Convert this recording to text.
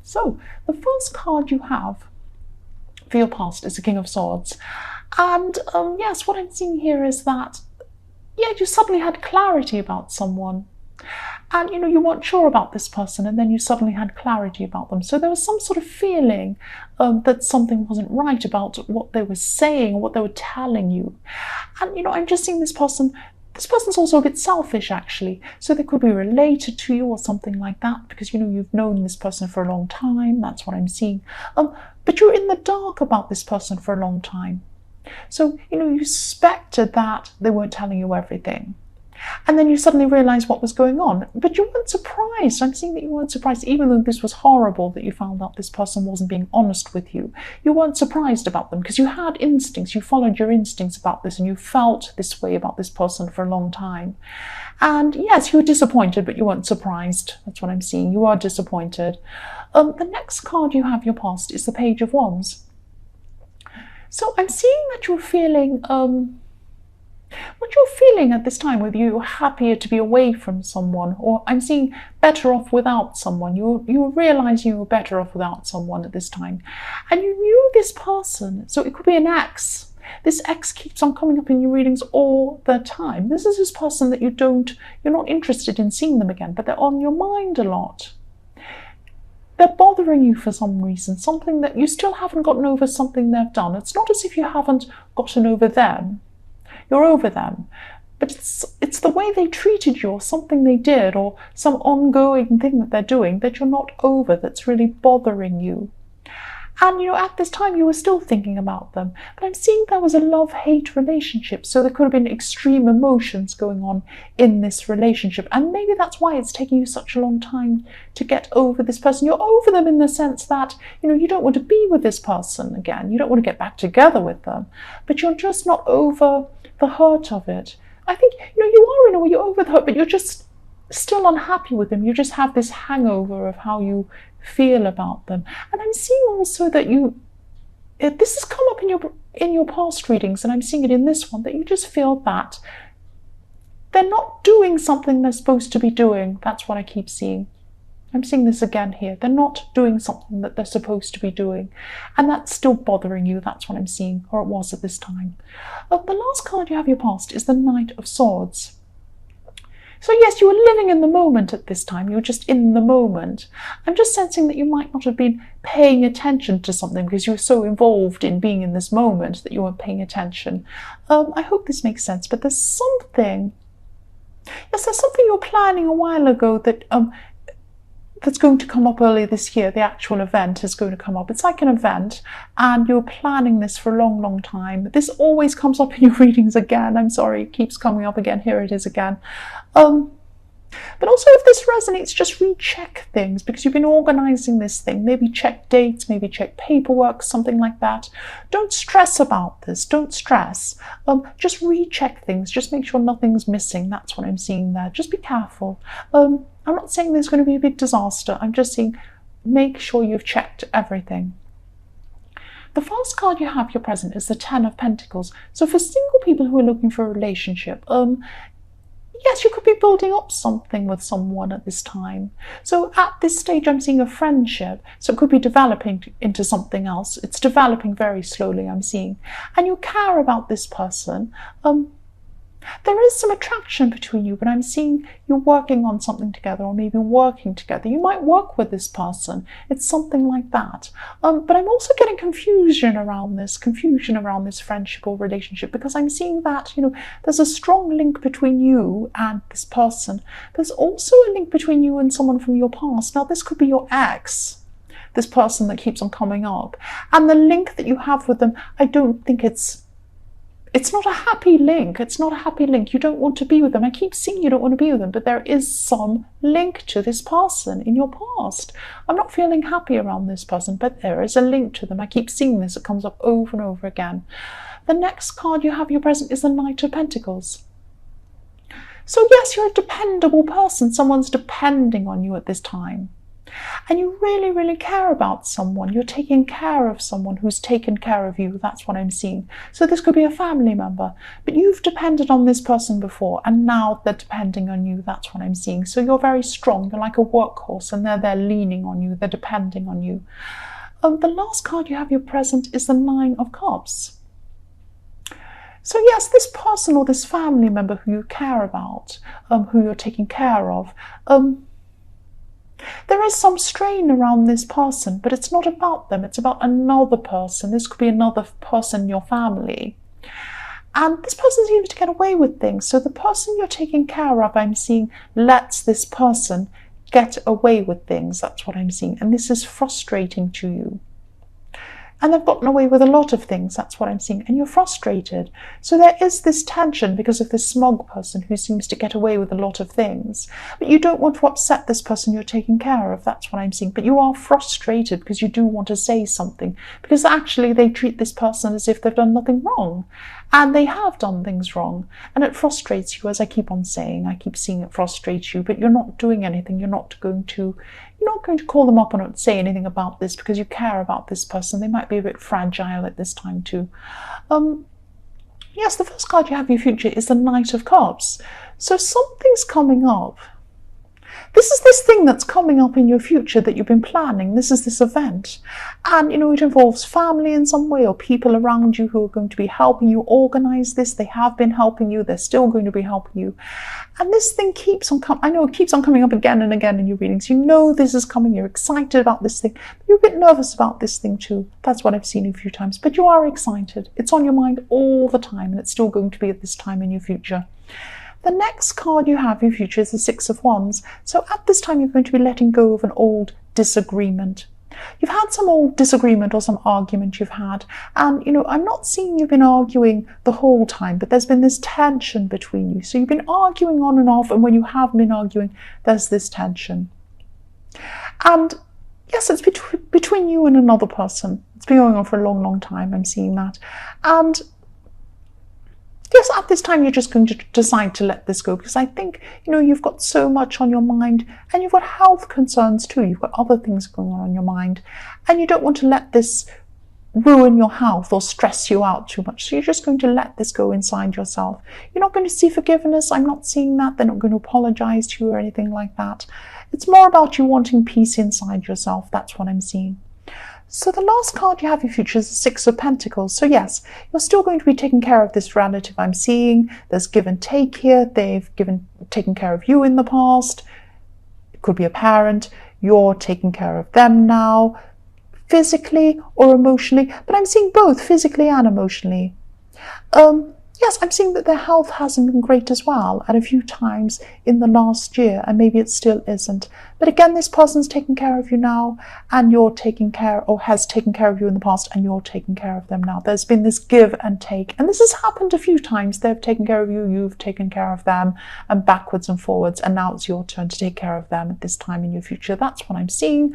So the first card you have for your past is the King of Swords. And yes, what I'm seeing here is that, yeah, you suddenly had clarity about someone. And, you weren't sure about this person, and then you suddenly had clarity about them. So there was some sort of feeling that something wasn't right about what they were saying, or what they were telling you. And, I'm just seeing this person's also a bit selfish, actually. So they could be related to you or something like that, because, you've known this person for a long time. That's what I'm seeing. But you're in the dark about this person for a long time. So, you suspected that they weren't telling you everything. And then you suddenly realised what was going on. But you weren't surprised. I'm seeing that you weren't surprised, even though this was horrible that you found out this person wasn't being honest with you. You weren't surprised about them because you had instincts. You followed your instincts about this, and you felt this way about this person for a long time. And yes, you were disappointed, but you weren't surprised. That's what I'm seeing. You are disappointed. The next card you have your past is the Page of Wands. So I'm seeing that you're feeling... what you're feeling at this time, whether you're happier to be away from someone, or I'm seeing better off without someone. You realise you were better off without someone at this time. And you knew this person, so it could be an ex. This ex keeps on coming up in your readings all the time. This is this person that you're not interested in seeing them again, but they're on your mind a lot. They're bothering you for some reason, something that you still haven't gotten over, something they've done. It's not as if you haven't gotten over them. You're over them, but it's the way they treated you, or something they did, or some ongoing thing that they're doing that you're not over, that's really bothering you. And at this time you were still thinking about them, but I'm seeing there was a love-hate relationship, so there could have been extreme emotions going on in this relationship, and maybe that's why it's taking you such a long time to get over this person. You're over them in the sense that you don't want to be with this person again, you don't want to get back together with them, but you're just not over the hurt of it. I think you are in a way, you're over the hurt, but you're just still unhappy with them. You just have this hangover of how you feel about them. And I'm seeing also that this has come up in your past readings, and I'm seeing it in this one, that you just feel that they're not doing something they're supposed to be doing. That's what I keep seeing. I'm seeing this again here. They're not doing something that they're supposed to be doing. And that's still bothering you. That's what I'm seeing, or it was at this time. The last card you have your past is the Knight of Swords. So yes, you were living in the moment at this time. You were just in the moment. I'm just sensing that you might not have been paying attention to something because you were so involved in being in this moment that you weren't paying attention. I hope this makes sense, but there's something you're planning a while ago that that's going to come up earlier this year. The actual event is going to come up. It's like an event, and you're planning this for a long, long time. This always comes up in your readings again. I'm sorry, it keeps coming up again. Here it is again. But also, if this resonates, just recheck things, because you've been organising this thing. Maybe check dates, maybe check paperwork, something like that. Don't stress about this. Don't stress. Just recheck things. Just make sure nothing's missing. That's what I'm seeing there. Just be careful. I'm not saying there's going to be a big disaster. I'm just saying make sure you've checked everything. The first card you have your present is the Ten of Pentacles. So for single people who are looking for a relationship, yes, you could be building up something with someone at this time. So at this stage, I'm seeing a friendship. So it could be developing into something else. It's developing very slowly, I'm seeing. And you care about this person. There is some attraction between you, but I'm seeing you're working on something together, or maybe working together. You might work with this person. It's something like that. But I'm also getting confusion around this friendship or relationship, because I'm seeing that, there's a strong link between you and this person. There's also a link between you and someone from your past. Now, this could be your ex, this person that keeps on coming up. And the link that you have with them, I don't think it's not a happy link. It's not a happy link. You don't want to be with them. I keep seeing you don't want to be with them, but there is some link to this person in your past. I'm not feeling happy around this person, but there is a link to them. I keep seeing this. It comes up over and over again. The next card you have your present is the Knight of Pentacles. So yes, you're a dependable person. Someone's depending on you at this time. And you really, really care about someone. You're taking care of someone who's taken care of you. That's what I'm seeing. So this could be a family member, but you've depended on this person before, and now they're depending on you. That's what I'm seeing. So you're very strong. You're like a workhorse, and they're leaning on you. They're depending on you. The last card you have your present is the Nine of Cups. So yes, this person or this family member who you care about, who you're taking care of, there is some strain around this person, but it's not about them. It's about another person. This could be another person in your family. And this person seems to get away with things. So the person you're taking care of, I'm seeing, lets this person get away with things. That's what I'm seeing. And this is frustrating to you. And they've gotten away with a lot of things. That's what I'm seeing. And you're frustrated. So there is this tension because of this smug person who seems to get away with a lot of things. But you don't want to upset this person you're taking care of. That's what I'm seeing. But you are frustrated because you do want to say something. Because actually they treat this person as if they've done nothing wrong. And they have done things wrong. And it frustrates you, as I keep on saying. I keep seeing it frustrates you. But you're not doing anything. You're not going to call them up and say anything about this because you care about this person. They might be a bit fragile at this time too. Yes, the first card you have in your future is the Knight of Cups. So something's coming up. This is this thing that's coming up in your future that you've been planning. This is this event. And, it involves family in some way or people around you who are going to be helping you organize this. They have been helping you. They're still going to be helping you. And this thing keeps on coming. I know it keeps on coming up again and again in your readings. You know this is coming. You're excited about this thing. But you're a bit nervous about this thing too. That's what I've seen a few times. But you are excited. It's on your mind all the time. And it's still going to be at this time in your future. The next card you have in your future is the Six of Wands. So at this time, you're going to be letting go of an old disagreement. You've had some old disagreement or some argument you've had. And, I'm not seeing you've been arguing the whole time, but there's been this tension between you. So you've been arguing on and off. And when you have been arguing, there's this tension. And yes, it's between you and another person. It's been going on for a long, long time. I'm seeing that. And yes, at this time, you're just going to decide to let this go because I think, you've got so much on your mind and you've got health concerns too. You've got other things going on your mind and you don't want to let this ruin your health or stress you out too much. So you're just going to let this go inside yourself. You're not going to see forgiveness. I'm not seeing that. They're not going to apologize to you or anything like that. It's more about you wanting peace inside yourself. That's what I'm seeing. So the last card you have in your future is the Six of Pentacles. So yes, you're still going to be taking care of this relative I'm seeing. There's give and take here. They've taken care of you in the past. It could be a parent. You're taking care of them now, physically or emotionally. But I'm seeing both physically and emotionally. Yes, I'm seeing that their health hasn't been great as well at a few times in the last year, and maybe it still isn't. But again, this person's taking care of you now, and you're taking care, or has taken care of you in the past, and you're taking care of them now. There's been this give and take, and this has happened a few times. They've taken care of you, you've taken care of them, and backwards and forwards, and now it's your turn to take care of them at this time in your future. That's what I'm seeing.